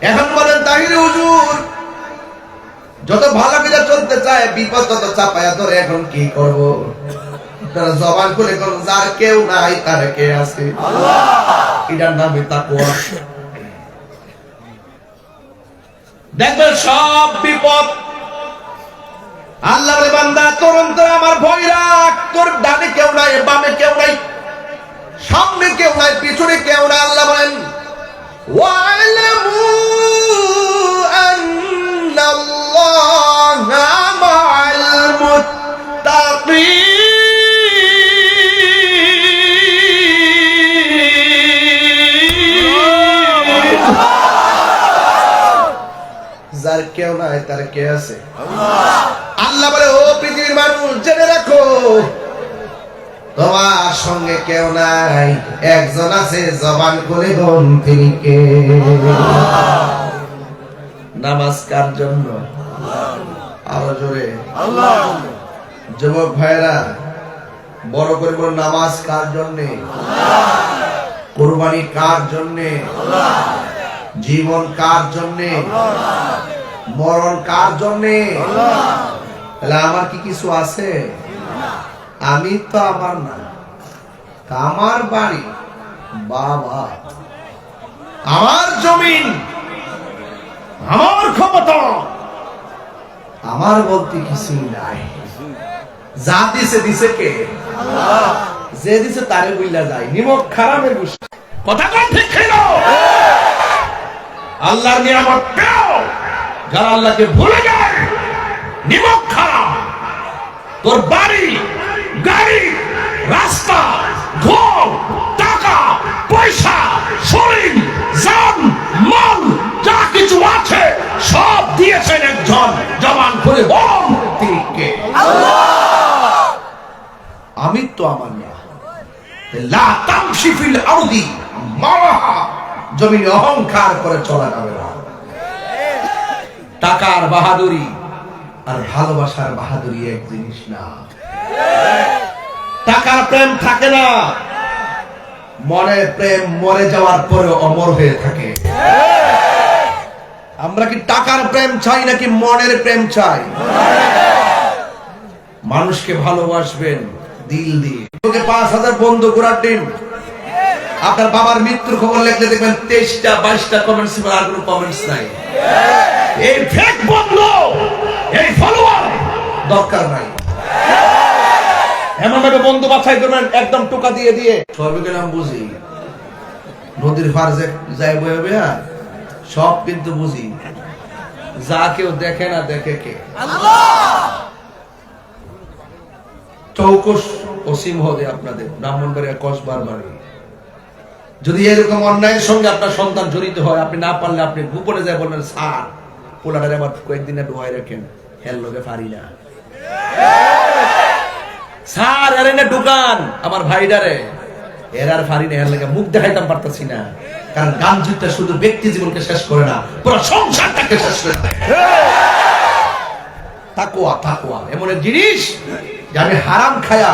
এখন বলেন তাহির হুজুর, যত ভালো করে চলতে চায় বিপদ তত চাপায়া ধরে, এখন কি করব? তারা জবান করে কোন যার কেউ নাই তার কে আছে? আল্লাহ। এটার নামে তাকওয়া। দেখবেন সব বিপদ আল্লাহ বলে, বান্দা তোর অন্তরে আমার ভয় রাখ, তোর ডানে কেউ নাই, বামে কেউ নাই, সামনে কেউ নাই, পিছনে কেউ নাই। আল্লাহ বলেন, ওয়া'লামু আন্নাল্লাহা মা'আল মুত্তাকিন। যার কেউ নাই তার কে আছে? আল্লাহ বলে, ও পৃথিবীর মানুষ জেনে রাখো, তোমার সঙ্গে কেউ নাই, একজন আছে, জবান খুলে বল তিনি কে? নামাজ কার জন্য? আরো জোরে আল্লাহ। যুবক ভাইরা বড় করে বল, নামাজ কার জন্যে? কুরবানি কার জন্যে? জীবন কার জন্যে? মরণ কার জন্যে? তাহলে আমার কি কিছু আছে? আমি তো আমার না, আমার বাড়ি, বাবা, আমার জমিন, আমার ক্ষমতা, আমার বলতে কিছুই নাই। যা দিছে দিছে কে? যে দিছে তারে বইলা যায়, নিমক খারামের বুঝ কথা কোন ঠিক ছিল? আল্লাহর নিয়ামত পেও যারা আল্লাহকে ভুলে যায়, নিমক খারাপ। তোর বাড়ি, গাড়ি, রাস্তা, ঘর, টাকা, পয়সা, শরীর, জান, মাল যা কিছু আছে সব দিয়েছেন একজন, জবান করে বল তিনি কে? আল্লাহ। আমি তো আমার না। লা তামশি ফিল আরদি মারাহা, জমিনে অহংকার করে চলা যাবে না। টাকার বাহাদুরি আর ভালোবাসার বাহাদুরি এক জিনিস না। টাকার প্রেম থাকে না, মনের প্রেম মরে যাওয়ার পরে অমর হয়ে থাকে। আমরা কি টাকার প্রেম চাই নাকি মনের প্রেম চাই? মানুষকে ভালোবাসবেন দিল দিয়ে। ৫,০০০ বন্ধু ঘোরার দিন, আপনার বাবার মৃত্যুর খবর লিখলে দেখবেন ২৩টা ২২টা কমেন্টস, আর কোনো কমেন্টস নাই। এই ফেক বন্ধু, এই ফলোয়ার দরকার নাই। এমন ভাবে বন্ধু বাছাই করবেন একদম টোকা দিয়ে দিয়ে। সবকে নাম বুঝি, নদীর পার যায় বয়ে বয়ে সব কিন্তু বুঝি, যা কেউ দেখে না দেখে কে? আল্লাহ। চৌকস অসীম হবে আপনাদের ব্রাহ্মণবাড়িয়া কসবার বাড়ি। যদি এরকম অন্যায়ের সঙ্গে আপনার সন্তান জড়িত হয়, আপনি না পারলে আপনি গোপনে যায় বলবেন, স্যার পোলাটারে আবার কয়েকদিন ডুবাই রাখেন, হেল লোকে পারি না স্যার, এর না ঢুকান আমার ভাইডারে, এর আর পারি না, এর লাগে মুখ দেখাইতাম পারতাছি না। কারণ গান যুদ্ধটা শুধু ব্যক্তি জীবনকে শেষ করে না, পুরো সংসারটাকে শেষ করে দেয়। তাকওয়া, তাকওয়া এমন এক জিনিস যে আমি হারাম খায়া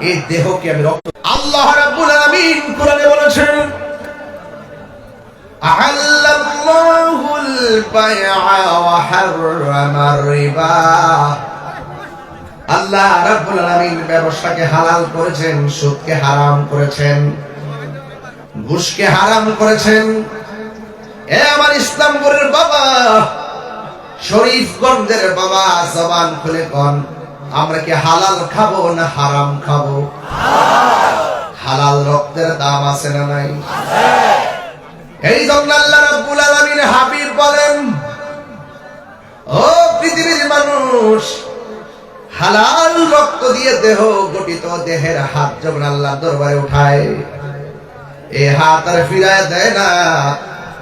এই দেহকে আমি রক্ত। আল্লাহ রাব্বুল আলামিন কোরআনে বলেছেন, আহাল্লাল্লাহুল বাই'a ওয়া হাররামার রিবা। আল্লাহ রাব্বুল আলামিন ব্যবসাকে হালাল করেছেন, সুদকে হারাম করেছেন, ঘুষকে হারাম করেছেন। এ আমার ইসলামপুরের বাবা, শরীফগঞ্জের বাবা, জবান খুলে কোন, আমরা কি হালাল খাবো না হারাম খাবো? হালাল রক্তের দাম আছে না নাই? এই জন্য আল্লাহ রাব্বুল আলামিন হাবিব বলেন, ও পৃথিবীর মানুষ, হালাল রক্ত দিয়ে দেহ গঠিত দেহের হাত যখন আল্লাহ দরবারে উঠায়, এ হাত আর ফিরায় দেয় না,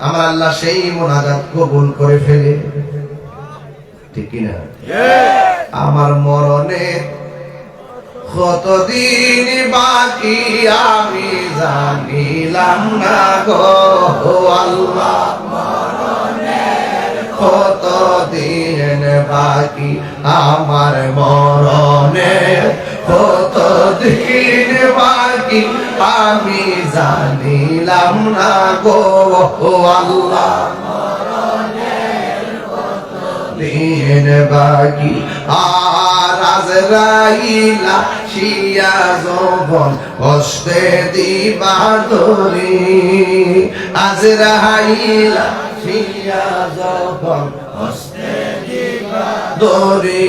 আমার আল্লাহ সেই মুনাজাত কবুল করে ফেলে। ঠিক কি না? আমার মরণে কতদিন বাকি আমি জানিলাম না গো আল্লাহ, কতদিন বাকি আমার মরণে, কতদিন বাকি আমি জানিলাম না গো আল্লাহ। দিন বাকি আর আজরাইলা শিয়া যখন কষ্টে দিবা ধরি আজরাইলা শিয়া যখন কষ্টে দিবা ধরি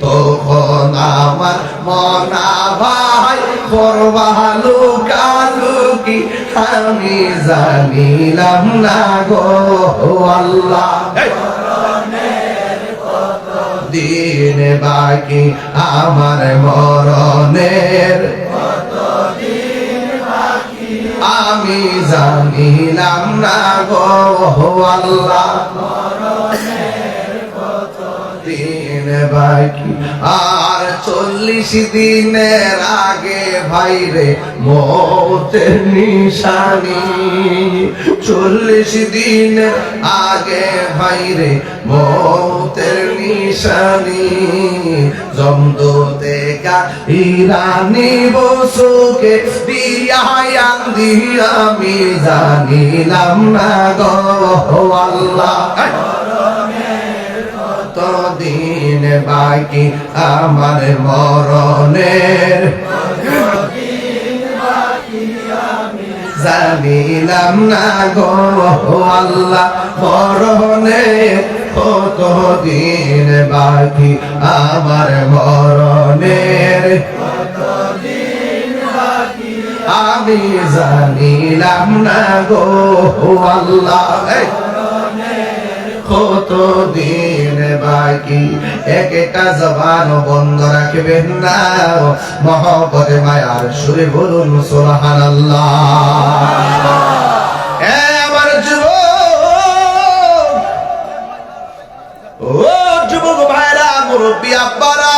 তখন আমার মনা ভাই করবা লুকালুকি আমি জানিলাম না গো আল্লাহ দিন বাকি আমার মরণের আমি জানিলাম না গো আল্লাহ দিন বাকি আর 40 দিনের আগে ভাইরে মৌতের নিশানি 40 দিনের আগে ভাইরে মৌতের নিশানি জমদূতে কা ইরানি বসুকে বিয়ায়ান দিয়া আমি জানিলাম না গো আল্লাহ দিন বাকি আমার মরণের জানিলাম না গো আল্লাহ মরণের কত দিন বাকি আমার মরণের আমি জানিলাম না গো আল্লাহ কত দিন বাকি একটা জবান বন্ধ রাখবেন না মহব্বতে মায়ার সুরে বলুন সুবহানাল্লাহ আমার যুবক ও যুবক ভাইরা মুরব্বী আব্বারা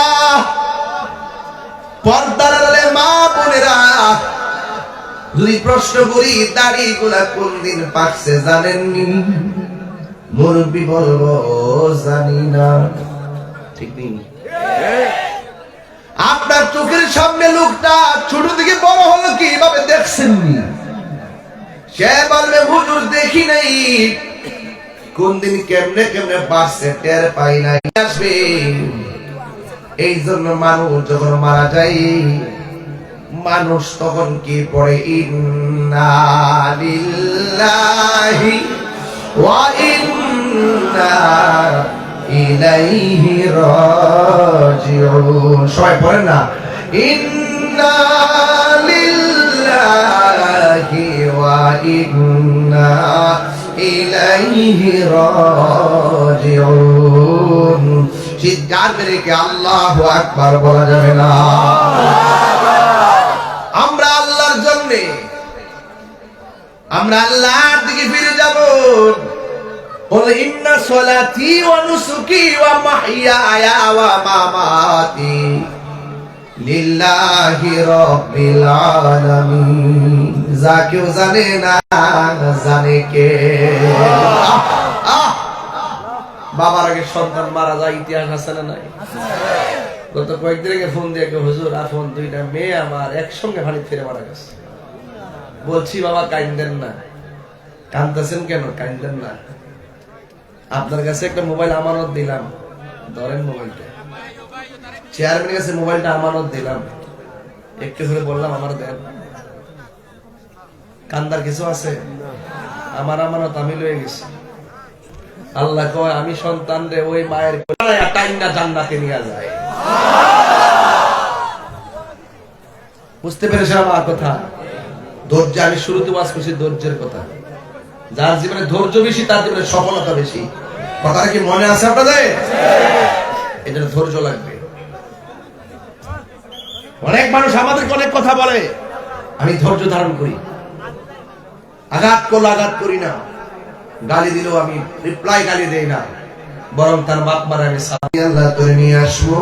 পর্দার আড়ালে মা বোনেরা যদি প্রশ্ন করি দাড়ি গুলা কোন দিন পাকছে জানেননি মুরব্বী বলবো জানি না ঠিক নেই আপনার চোখের সামনে লোকটা ছোট থেকে বড় হলো কিভাবে দেখছেননি সে বলবে হুজুর দেখি নাই কোন দিন কেমনে কেমনে বাঁচছে টের পাই নাই আসবে এই জন্য মানুষ যখন মারা যায় মানুষ তখন কি পড়ে ইন্না লিল্লাহি ওয়া ইন্না ইলাইহি রাজিউন সবাই পড়েন না ইন্না লিল্লাহি ওয়া ইন্না ইলাইহি রাজিউন চিৎকার মেরে কি আল্লাহু আকবার বলা যাবে না আমরা আল্লাহর জন্য আমরা আল্লাহর দিকে ফিরে যাব বলে ইন্না সলাতি ওয়া নুসুকি ওয়া মাহইয়ায়া ওয়া মামাতি লিল্লাহি রাব্বিল আলামিন যা কেউ জানে না জানে কে বাবার আগে সন্তান মারা যায় ইতিহাস আছে না নাই গত কয়েকদিন আগে ফোন দিয়ে হুজুর আপন দুইটা মেয়ে আমার একসঙ্গে পানি ফিরে মারা গেছে বলছি বাবা কাইন্দেন না কাঁদতেছেন কেন কাইন্দেন না আপনার কাছে একটা মোবাইল আমানত দিলাম ধরেন মোবাইলটা চেয়ারম্যানের কাছে মোবাইলটা আমানত দিলাম একটু করে বললাম আমার দেন কান্দার কিছু আছে আমার আমানত আমি লয়ে গেছি আল্লাহ কয় আমি সন্তান রে ওই মায়ের টাইনা জান্নাতে নিয়ে যায় বুঝতে পেরেছেন আমার কথা ধৈর্য আমি শুরুতে ওয়াজ করছি ধৈর্যের কথা যার জীবনে ধৈর্য বেশি তার জীবনে সফলতা বেশি কথাটা কি মনে আছে আপনাদের এটা ধৈর্য লাগবে অনেক মানুষ আমাদেরকে অনেক কথা বলে আমি ধৈর্য ধারণ করি আঘাত করলে আঘাত করি না গালি দিলেও আমি রিপ্লাই গালি দেই না বরং তার বাপ মারা আমি আল্লাহ করে নিয়ে আসবো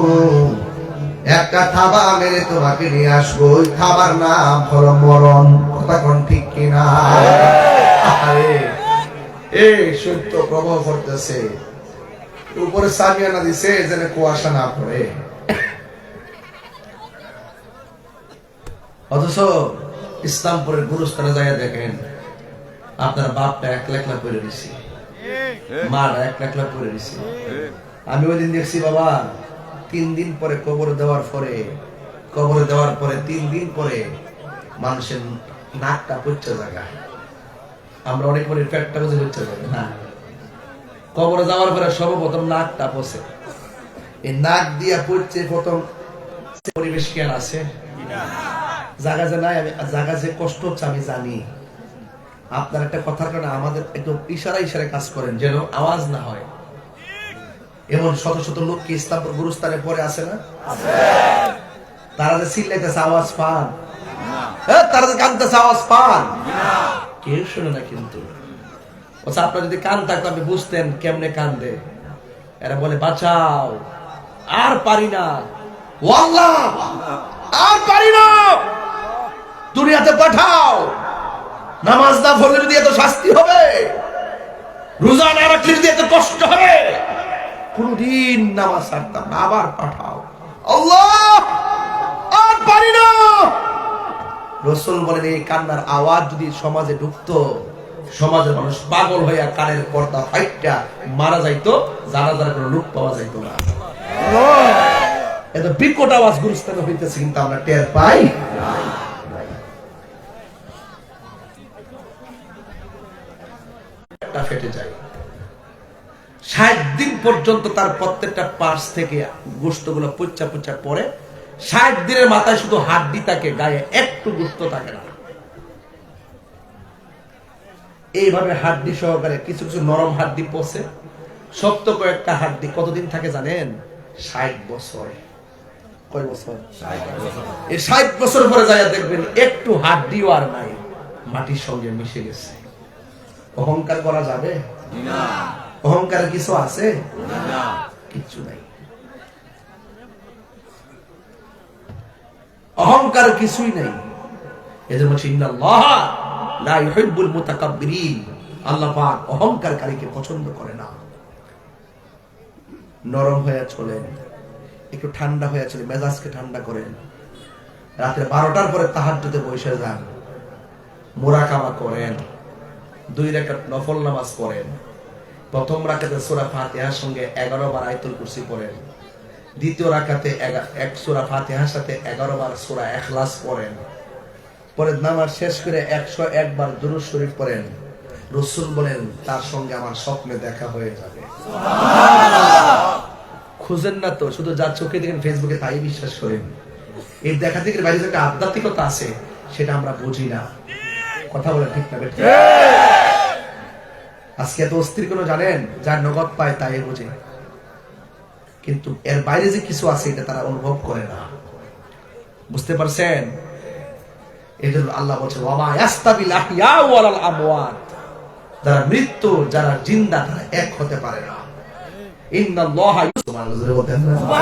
একটা থাবা মেরে তোমাকে নিয়ে আসবো ওই থাবার নাম হলো মরণ কথা কোন ঠিক কিনা এই সত্য প্রভাব করতেছে উপরে সামিয়ানা দিছে যেন কুয়াশা না পড়ে অথচ ইসলামপুরের গুরুস্থানে যাইয়া দেখেন আপনার বাপটা একলা একলা করে দিছে মারা এক লাখ লাখ করে দিছে। আমি ওই দিন দেখছি বাবা 3 দিন পরে কবরে দেওয়ার পরে 3 দিন পরে মানুষের নাকটা পচে জায়গা। আমরা অনেক মনে পেটটা বুঝে পচে যাবে না, কবরে যাওয়ার পরে সর্বপ্রথম নাকটা পচে। এই নাক দিয়া পচে প্রথম পরিবেশ কেন আছে জায়গা যে নাই, আমি জায়গা যে কষ্ট হচ্ছে আমি জানি। আপনার একটা কথার কারণে আমাদের একটু ইশারায় কাজ করেন যেন আওয়াজ না হয়। এমন শত শত লোক কি ইসলামপুর গুরুস্থানে পড়ে আছে না? তারা যে চিল্লাইতেছে আওয়াজ পান, তারা যে কাঁদতেছে আওয়াজ পান, কেউ শুনে না। কিন্তু আপনার যদি কান থাকতো আপনি বুঝতেন কেমনে কান্দে। এরা বলে বাঁচাও, আর পারি না, আল্লাহ আর পারি না, দুনিয়াতে পাঠাও। নামাজ না পড়লে যদি এত শাস্তি হবে, রোজা না রাখলে যদি এত কষ্ট হবে, কোনদিন নামাজ ছাড়তাম না, আবার পাঠাও আল্লাহ, আর পারি না। রাসূল বলেন এই কান্নার আওয়াজ যদি সমাজে ঢুকতো, সমাজের মানুষ পাগল হইয়া কানের পর্দা ফাইটটা মারা যাইতো, জানাজার কোনো লোক পাওয়া যাইতো না। এত বিকট আওয়াজ গুরুস্থানে হইতেছে কিন্তু আমরা টের পাই না, ফেটে যায়। 60 দিন পর্যন্ত তার প্রত্যেকটা পাশ থেকে গোশতগুলো পচা পচা পড়ে। 60 দিনের মাথায় শুধু হাড্ডি থাকে, গায়ে একটু গোশত থাকে না। এইভাবে হাড্ডি সহকারে কিছু কিছু নরম হাড্ডি পচে, শক্ত কয়েকটা হাড্ডি কতদিন থাকে জানেন? 60 বছর। কয় বছর? 60 বছর। এই 60 বছর পরে যায় দেখবেন একটু হাড্ডিও আর নাই, মাটির সঙ্গে মিশে গেছে। অহংকার করা যাবে না? অহংকার কিছু আছে না? কিছু নাই, অহংকার কিছুই নাই। এদের মধ্যে ইন্নাল্লাহ লা ইউহিব্বুল মুতাকাব্বিরিন, আল্লাহ পাক অহংকারকারীকে পছন্দ করে না। নরম হয়ে চলেন, একটু ঠান্ডা হয়ে চলেন, মেজাজকে ঠান্ডা করেন। রাতে 12টার পরে তাহাজ্জুদে বসে যান, মুরাকাবা করেন, 2 রাকাত নফল নামাজ পড়েন। প্রথম রাকাতে সূরা ফাতিহার সঙ্গে 11 বার আয়াতুল কুরসি পড়েন। দ্বিতীয় রাকাতে এক সূরা ফাতিহার সাথে 11 বার সূরা ইখলাস পড়েন। পরে নামাজ শেষ করে 101 বার দুরূদ শরীফ পড়েন। রাসূল বলেন তার সঙ্গে আমার স্বপ্নে দেখা হয়ে যাবে। সুবহানাল্লাহ। খুঁজেন না তো, শুধু যা চোখে দেখেন ফেসবুকে তাই বিশ্বাস করেন। এই দেখা থেকে বাইরে যে একটা আধ্যাত্মিকতা আছে সেটা আমরা বুঝি না। কথা বলে ঠিক না? ঠিক। আজকে এত অস্থির কোনো জানেন, যার নগদ পায় তাই বোঝে, কিন্তু এর বাইরে যে কিছু আছে এটা তারা অনুভব করে না। বুঝতে পারছেন? এজন্য আল্লাহ বলছে ওয়ামা ইয়াস্তাবিল আহইয়া ওয়াল আমওয়াত, যারা মৃত্যু যারা জিন্দা তারা এক হতে পারে না। ইন্নাল্লাহা সুবহানাল্লাহ।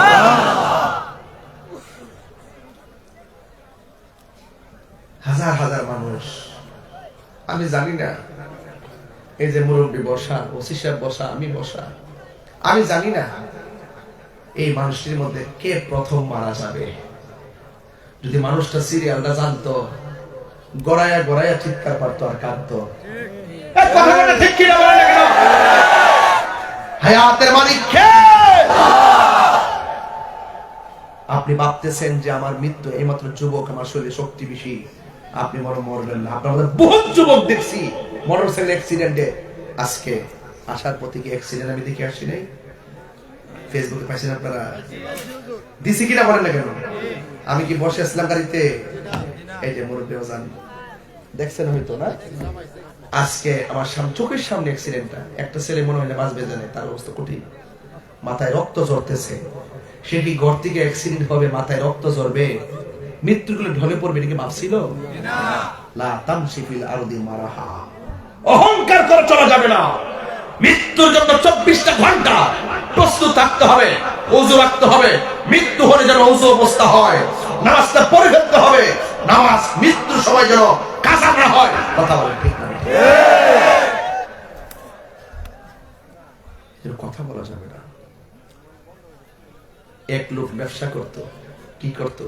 হাজার হাজার মানুষ, আমি জানি না, এই যে মুরব্বী বসা, ওসি সাহেব বসা, আমি বসা, আমি জানি না এই মানুষটির মধ্যে কে প্রথম মারা যাবে। যদি মানুষটা সিরিয়ালটা জানতো, গড়াইয়া গড়াইয়া চিৎকার পারতো আর কাঁদতো। ঠিক কি না বলেন কেন? হায়াতের মালিক কে? আপনি ভাবতেছেন যে আমার মৃত্যু, এইমাত্র যুবক, আমার শরীরে শক্তি বেশি, আপনি মরবেন না। আপনার বহুত যুবক দেখছি মোটরসাইকেল অ্যাক্সিডেন্টে আজকে আসার পথে কি অ্যাক্সিডেন্ট আমি দেখে আসছি নাই? ফেসবুকে পাইছেন আপনারা? দিছি কিনা বলেন না কেন? আমি কি বসে আসলাম গাড়িতে? এই যে মুরব্বী ওজান দেখছেন হয়তো না, আজকে আমার চোখের সামনে অ্যাক্সিডেন্টটা। একটা ছেলে মনে হয় না বাঁচবে জানে, তার অবস্থা কঠিন, মাথায় রক্ত ঝরতেছে। সে কি ঘর থেকে অ্যাক্সিডেন্ট হবে, মাথায় রক্ত ঝরবে, মৃত্যুর কোলে ঢলে পড়বে, এটাকে ভাবছিল না। লা তামশি ফিল আরদি মারাহা, অহংকার করে চলা যাবে না। মৃত্যুর জন্য 24টা ঘন্টা প্রস্তুত থাকতে হবে, ওযু রাখতে হবে। মৃত্যু হলে যেন ওযু অবস্থা হয়, নামাজটা পড়ে ফেলতে হবে, নামাজ মৃত্যুর সময় যেন কাজা না হয়। কথা বলে ঠিক না? এর কথা বলা যাবে না। এক লোক ব্যবসা করত, কি করত?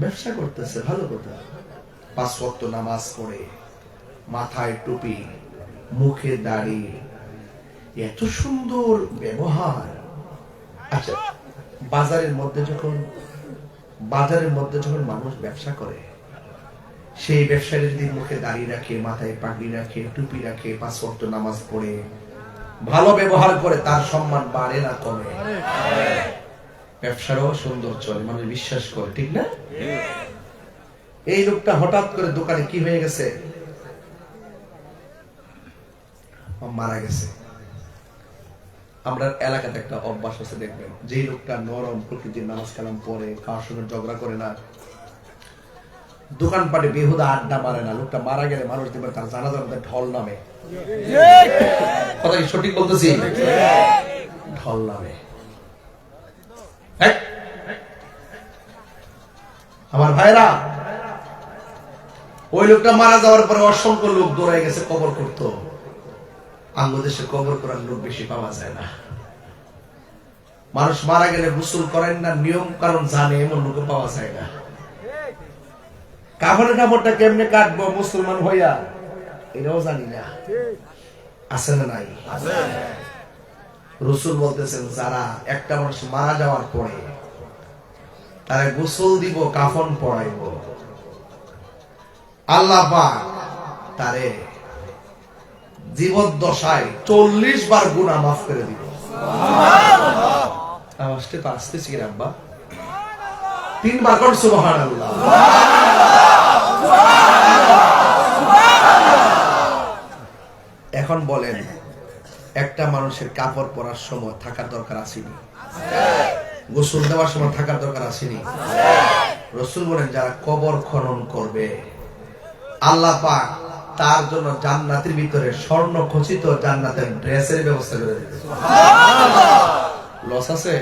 ব্যবসা করতেছে, ভালো কথা। 5 ওয়াক্ত নামাজ পড়ে, মাথায় টুপি, মুখে দাড়ি, এত সুন্দর ব্যবহার। আচ্ছা, বাজারের মধ্যে যখন মানুষ ব্যবসা করে, সেই ব্যবসায়ী যদি মুখে দাড়ি রাখে, মাথায় পাগড়ি রাখে, টুপি রাখে, 5 ওয়াক্ত নামাজ পড়ে, ভালো ব্যবহার করে, তার সম্মান বাড়ে না কমে? ব্যবসারও সুন্দর চলে, মানুষ বিশ্বাস করে, ঠিক না? এই লোকটা হঠাৎ করে দোকানে কি হয়ে গেছে, মারা গেছে। আমরা এলাকাতে একটা অভ্যাস আছে, দেখবেন, যে লোকটা নরম প্রকৃতির, নামাজ কালাম পড়ে, কার সঙ্গে ঝগড়া করে না, দোকানপাটে বেহুদা আড্ডা মারে না, লোকটা মারা গেলে মানুষ দেখবেন তার জানাজার মধ্যে ঢল নামে। কথা কি সঠিক বলতেছি? ঢল নামে। আমার ভাইরা, ওই লোকটা মারা যাওয়ার পরে অসংখ্য লোক দৌড়ায় গেছে কবর করতো। বাংলাদেশে কবর করার লোক বেশি পাওয়া যায় না। মানুষ মারা গেলে গোসল করেন না, নিয়ম কারণ জানে, এমন লোক পাওয়া যায় না। কাফনের কাপড়টা কেমনে কাটবো মুসলমান হইয়া, এটাও জানি না। আছে না নাই? রাসূল বলতেছেন, যারা একটা মানুষ মারা যাওয়ার পরে তারা গোসল দিব, কাফন পরাইব, আল্লাহ পাক তারে জীবদ্দশায় 40 বার গুনাহ মাফ করে দিব। আওয়াজটা তো আসতেছি কি আব্বা? 3 বার কোন সুবহানাল্লাহ। এখন বলেন, একটা মানুষের কাপড় পরার সময় থাকার দরকার আসেনি? গোসল দেওয়ার সময় থাকার দরকার আসেনি? রাসূল বলেন, যারা কবর খনন করবে, আল্লাহ পাক তার জন্য জান্নাতের ভিতরে স্বর্ণ খচিত জান্নাতের ড্রেসের ব্যবস্থা করে দেবে। লস আছে?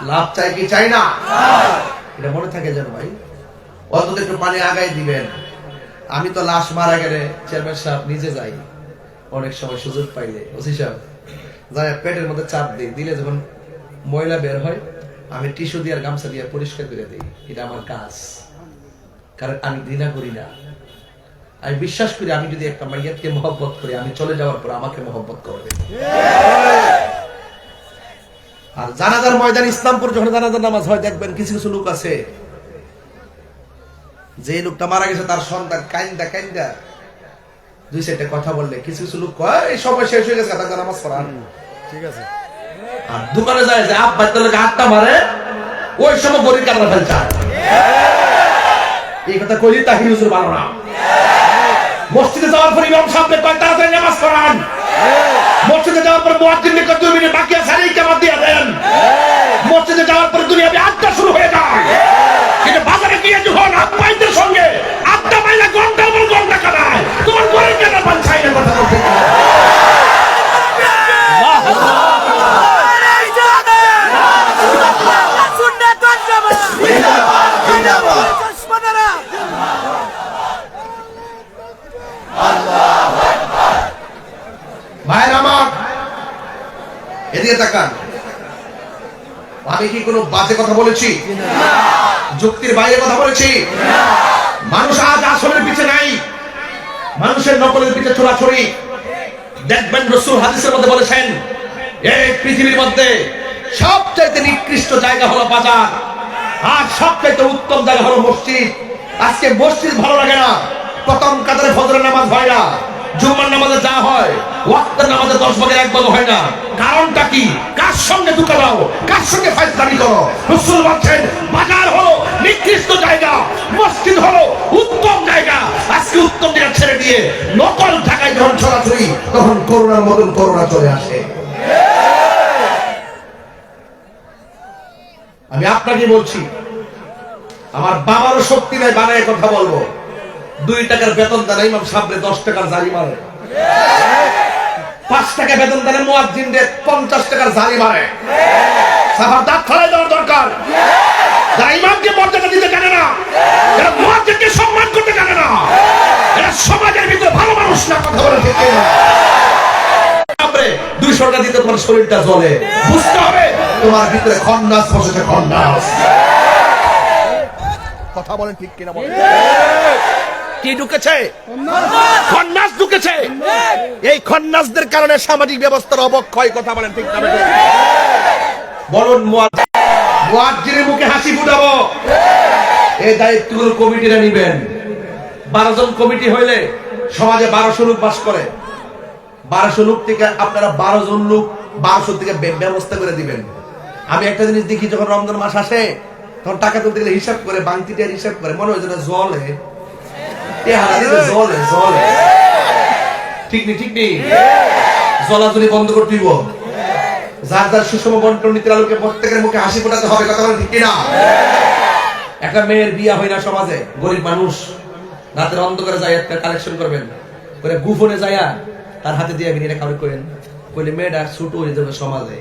লাভ চাই কি চাই না? এটা মনে থাকে যেন ভাই। অন্তত একটু পানি আগাই দিবেন। আমি তো লাশ মারা গেলে চেয়ারম্যান সাহেব নিজে যাই, অনেক সময় সুযোগ পাইলে ওসি সাহেব যাই পেটের মধ্যে চাপ দিই, দিলে যখন ময়লা বের হয় আমি টিস্যু দিয়ে আর গামছা দিয়ে পরিষ্কার করে দিই। এটা আমার কাজ, কারণ আমি ঘৃণা করি না। আমি বিশ্বাস করি, আমি যদি একটা মাইয়াতকে মহব্বত করি, আমি চলে যাওয়ার পর আমাকে মহব্বত করবে। আর জানাজার ময়দান, ইসলামপুর যখন জানাজার নামাজ হয়, দেখবেন কিছু কিছু লোক আছে, যে লোকটা মারা গেছে তার সন্তান কাইন্দা কাইন্দা 2-4টা কথা বললে কিছু কিছু লোক কয় এই সময় শেষ হয়ে গেছে, তার নামাজ পড়ান, ঠিক আছে। আর দোকানে যায় যে আব্বা তার লোক আড্ডা মারে, ওই সময় গরিব কাটরা ফেলছে। এই কথা কইলি তাহির হুজুর ভালো না। মসজিদে যাওয়ার পর ইমাম সাহেবকে কয় তাড়াতাড়ি নামাজ পড়ান। মসজিদে যাওয়ার পর মুয়াজ্জিনকে কয় 2 মিনিট বাকি আছে, এই কেমন দিয়ে দেন। মসজিদে যাওয়ার পর দুনিয়াবি আড্ডা শুরু হয়ে যায়। কিন্তু বাজারে গিয়ে যখন আব্বাইদের সঙ্গে আড্ডা মাইলা ঘন্টার পর ঘন্টা কাটায়, তোমার ঘরে কেন পাঞ্চাই না কথা বলতে? ভাইয়ের আমার, এদিকে তাকান। আমি কি কোনো বাজে কথা বলেছি? যুক্তির বাইরে কথা বলেছি? মানুষ আজ আসলের পিছে নাই, মানুষের নকলের পিছে ছোড়াছড়ি। দেখবেন রাসূল হাদিসের মধ্যে বলেছেন, এই পৃথিবীর মধ্যে সবচাইতে নিকৃষ্ট জায়গা হলো বাজার, আর সবচাইতে উত্তম জায়গা হলো মসজিদ। আজকে মসজিদ ভালো লাগে না, প্রথম কাতারে ফজরের নামাজ হয় না, জুমার নামাজে যা হয়, ওয়াক্তের নামাজে 10 ভাগের 1 ভাগ হয় না। কারণটা কি? কার সঙ্গে দুঃখ দাও, কার সঙ্গে ফায়দানি করো? রাসূল বলেন, বাজার হলো নিকৃষ্ট জায়গা, মসজিদ হলো উত্তম জায়গা। আজকে উত্তম জায়গা ছেড়ে দিয়ে নকল জায়গায় যখন ছড়াছড়ি, তখন করোনার মতন করোনা চলে আসে। আমি আপনাকে বলছি, আমার বাবারও শক্তি নাই বানায় কথা বলবো। 2 টাকার বেতন দেন ইমাম সাহেবরে 10 টাকার জারি মারে, 5 টাকা বেতন দেন মুয়াজ্জিনদের 50 টাকার জারি মারে। সাফার দাঁত ফেলাই দেওয়ার দরকার। যারা ইমামকে মর্যাদা দিতে জানে না, যারা মুয়াজ্জিনকে সম্মান করতে জানে না, এরা সমাজের ভিতরে ভালো মানুষ না। কথা বলে ঠিক না? 200 টাকা দিতে তোমার শরীরটা জ্বলে, বুঝতে হবে তোমার ভিতরে খন্নাস বসেছে, খন্নাস। কথা বলেন ঠিক কিনা বলেন? কি ঢুকেছে? খন্নাস ঢুকেছে। এই খন্নাসদের কারণে সামাজিক ব্যবস্থার অবক্ষয়। কথা বলেন ঠিক না? বলুন মুয়াজ্জিনের মুখে হাসি ফুটাবো। এই দায়িত্বগুলো কমিটিরা নিবেন। 12 জন কমিটি হইলে সমাজে 1200 লোক বাস করে। 1200 লোক থেকে আপনারা 12 জন লোক 1200 থেকে ব্যবস্থা করে দিবেন। আমি একটা জিনিস দেখি, যখন রমজান মাস আসে তখন টাকা তুলতে গেলে হিসাব করে, বাংতিটার হিসাব করে, মনে হয় যেন জলে জলে জলে। ঠিক নেই, ঠিক নেই, জলাজলি বন্ধ করতে দিব। যার যার সুষম বন্টন নীতির আলোকে প্রত্যেকের মুখে হাসি ফোটাতে হবে। কথা বলেন ঠিক কিনা? একটা মেয়ের বিয়া হয় না সমাজে, গরিব মানুষ রাতের অন্ধকারে যায় একটা কালেকশন করবেন করে গুফনে যায়া তার হাতে দিয়ে এটা কাউরে করেন কইলে মেয়েটা ছুট হয়ে যাবে সমাজে।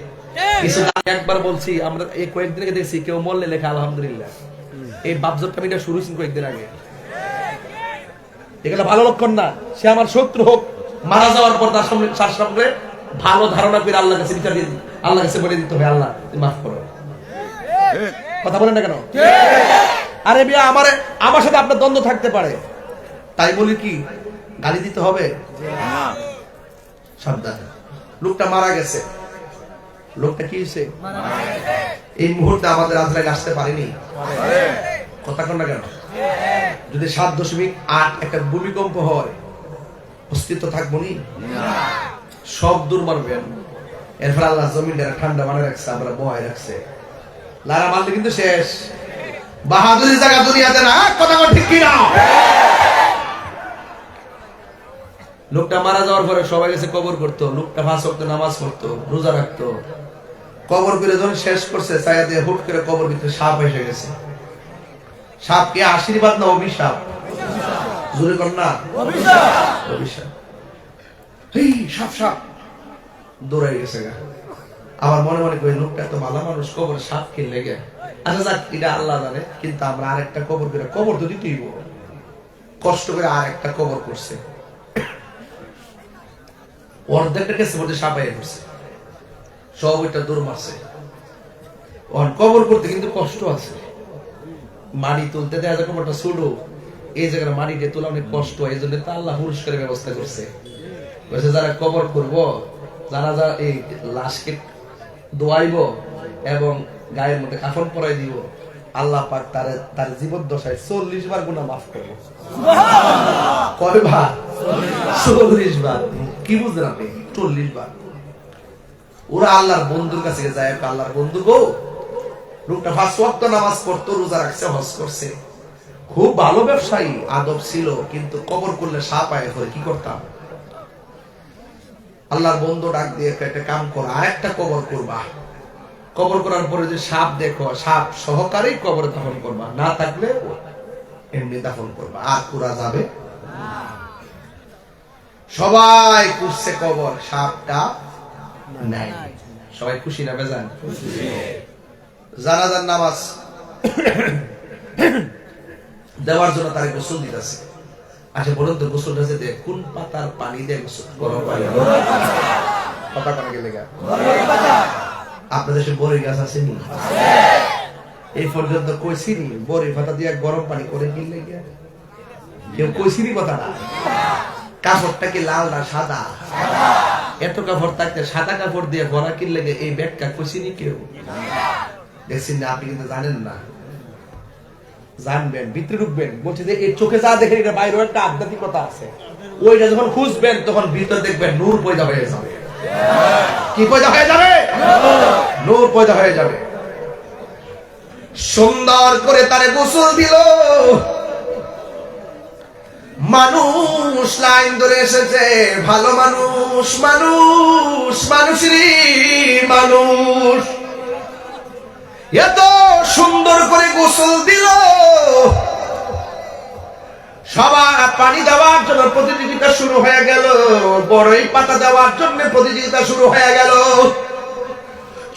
কিছু একবার বলছি, আমরা এই কয়েকদিন আগে দেখছি কেউ মরলে লেখা আলহামদুলিল্লাহ। এই বাপজোর কামিটা শুরু হয়েছিল কয়েকদিন আগে। এগুলো ভালো লক্ষণ না। সে আমার শত্রু হোক, মারা যাওয়ার পর তার সামনে ভালো ধারণা করে আল্লাহ কাছে বিচার দিয়ে, আল্লাহ কাছে বলে দিতে হবে, আল্লাহ তুমি মাফ করো। কথা বলেন না কেন? আরে বিয়া আমার সাথে আপনার দ্বন্দ্ব থাকতে পারে, তাই বলি কি গালি দিতে হবে? সাবধান। লোকটা মারা গেছে, লোকটা কি হয়েছে? এই মুহূর্তে আমাদের আজরাইল আসতে পারেনি। কথা কন না কেন? যদি 7.8 একটা ভূমিকম্প হয়, অস্তিত্ব থাকবো নি? সব দূর মারবেন। এরপর আল্লাহ জমিনটা ঠান্ডা মানে রাখছে, আমরা বহায় রাখছে। লারা মারলে কিন্তু শেষ। বাহাদুরি জায়গা দুনিয়াতে না। কথা কন ঠিক কিনা? লোকটা মারা যাওয়ার পরে সবাই গেছে কবর করতো। লোকটা 5 ওয়াক্ত নামাজ পড়তো, রোজা রাখতো। কবর করে যখন শেষ করছে, ছায়া দিয়ে হুট করে কবর ভিতরে সাপ এসে গেছে। সাপ কি আশীর্বাদ না অভিশাপ? জোরে কর না। অভিশাপ। এই সাপ সাপ দৌড়াই গেছে গা। আমার মনে মনে করি লোকটা তো ভালো মানুষ, কবরে সাপ কিনলে গে। আচ্ছা যাক, এটা আল্লাহ জানে। কিন্তু আমরা আরেকটা কবর করে, কবর তো দিতেই কষ্ট করে আরেকটা কবর করছে। অর্ধেকটা কেসে মধ্যে সাপাইয়া করছে, সব ওইটা দৌড় মারছে। কবর করতে কিন্তু কষ্ট আছে। মাটি তুলতে দেখা যায় কবরটা ছোট, এই জায়গায় মাটি দিয়ে তোলা অনেক কষ্ট হয়। এই জন্য তো আল্লাহ পুরস্কারের ব্যবস্থা করছে। বলছে যারা কবর করবো, যারা যা এই লাশকে দোয়াইব এবং গায়ের মধ্যে কাফন পরাই দিব, আল্লাহ পাক তার জীবদ্দশায় 40 বার গুনাহ মাফ করবো। কয় বার? 40 বার। কি বুঝলেন আপনি? 40 বার। ওরা আল্লাহর বন্ধুর কাছে যায়, আল্লাহর বন্ধু গো, লোকটা 5 ওয়াক্ত নামাজ পড়তো, রোজা রাখছে, হজ করছে, খুব ভালো ব্যবসায়ী, আদব ছিল, কিন্তু কবর করলে সাপ আয় করে কি করতাম? আল্লাহর বন্ধু ডাক দিয়ে একটা কাম করা, আরেকটা কবর করবা। কবর করার পরে যে সাপ দেখো, সাপ সহকারেই কবর দাফন করবা, না থাকলে এমনি দাফন করবা, আর করা যাবে। সবাই খুঁজছে কবর, সাপটা নাই। সবাই খুশি না বেজান? জানাজার নামাজ দেওয়ার জন্য তার গোসল দিতেছে। আচ্ছা বলুন তো, গোসলটা যে দেয় কোন পাতার পানি দিয়ে গোসল? গরম পানি। পাতা কোন গেলে গা? আপনাদের দেশে বড়ই গাছ আছে নি? এই পর্যন্ত কইছিনি বড়ই পাতা দিয়ে গরম পানি করে কিনলে গিয়া? কেউ কইছিনি কথা না? কাপড়টা কি লাল না সাদা? এত কাপড় থাকতে সাদা কাপড় দিয়ে গড়া কিনলে এই ব্যাগটা কইছিনি কেউ? দেখছেন না? আপনি কিন্তু জানেন না, জানবেন, ভিতরে ঢুকবেন। বলছি যে এই চোখে যা দেখেন এটা বাইরে একটা আধ্যাত্মিকতা আছে। ওইটা যখন খুঁজবেন তখন ভিতরে দেখবেন নূর পয়দা হয়ে যাবে। কি পয়দা হয়ে যাবে? নূর পয়দা হয়ে যাবে। সুন্দর করে তারে গোসল দিল। মানুষ লাইন ধরে এসেছে, ভালো মানুষ, মানুষ, মানুষেরই মানুষ। এত সুন্দর করে গোসল দিল। সবার পানি দেওয়ার জন্য প্রতিযোগিতা শুরু হয়ে গেল, বড়ই পাতা দেওয়ার জন্য প্রতিযোগিতা শুরু হয়ে গেল।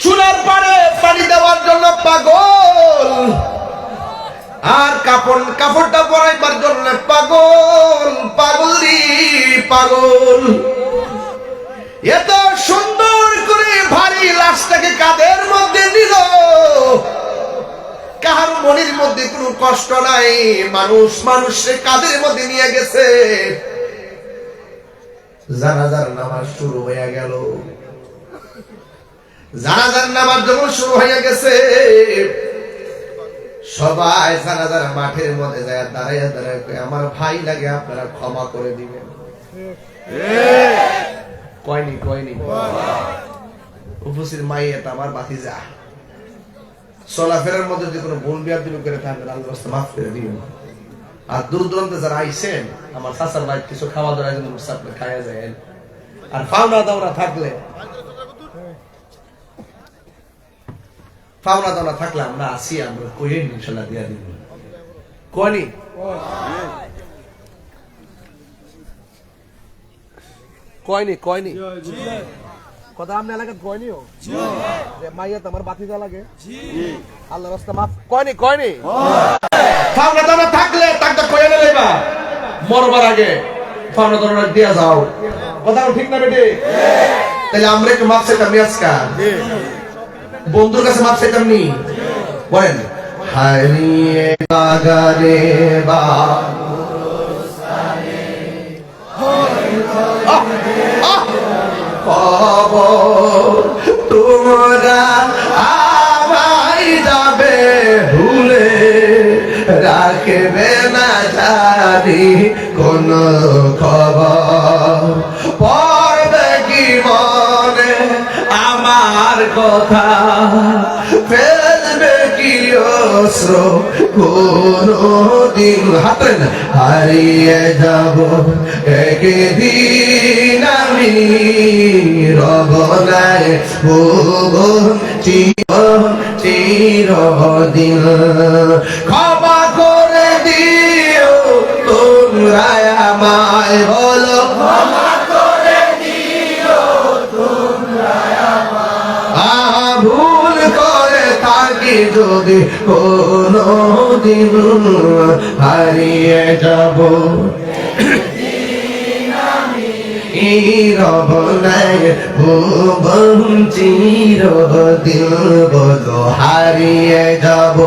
চুলার পারে পানি দেওয়ার জন্য পাগল, আর কাপড়টা পরাইবার জন্য পাগল, পাগলি পাগল। এত সুন্দর করে ভারী লাশটাকে কাঁধের মধ্যে নিল, কাহার মনের মধ্যে কোনো কষ্ট নাই। মানুষকে কাঁধের মধ্যে নিয়ে গেছে। জানাজার নামাজ শুরু হয়ে গেল। জানাজার নামাজ যখন শুরু হয়ে গেছে, সবাই জানাজার মাঠের মধ্যে যায় দাঁড়াইয়া দাঁড়ায়, আমার ভাই লাগে আপনারা ক্ষমা করে দিবেন। কয়নি কয়নি উপস্থিত মাইয়াটা আমার ভাতিজা, চলাফেরার মধ্যে যদি কোনো ভুল বিয়াদবি করে থাকেন আল্লাহর রাস্তায় মাফ করে দিবেন। আর দূর দূরান্তে যারা আইছেন, আমার চাচার ভাই কিছু খাওয়া দাওয়ার জন্য আপনি খাইয়া যায়। আর পাওনা দাওনা থাকলে আমরা আসি, আমরা কইয়ে ইনশাআল্লাহ দিয়া দিব। কয়নি কয়নি কয়নি কথা আপনি এলাকায় কয়নিও যে মাইয়া তোমার বাতিজা লাগে আল্লাহর রাস্তায় মাফ কয়নি কয়নি পাওনা দাওনা থাকলে তাকটা কইয়া লইবা, মরবার আগে পাওনা দাওনা দিয়া যাও। কথা ঠিক না বেটি? তাহলে আমরা একটু মাফ চাইতাম আজকা, বন্ধুর কাছে মাফ চাইতাম নি? বলেন হারিয়ে বাগারে বা তোমরা আমায় যাবে ভুলে, রাখবে না জানি কোন খবর, পড়বে কি মনে আমার কথা, ফেলবে কি অস্ত্র কোনদিন। হাতেন হারিয়ে যাব একদিন আমি, রব নাই ভুবন চিরদিন। ক্ষমা করে দিও তোমরা আমায়, বলো ক্ষমা করে দিও তোমরা আমায়, ভুল করে থাকি যদি কোনদিন, হারিয়ে যাব রব নাই ভুবন চিরদিন, বলো হারিয়ে যাব।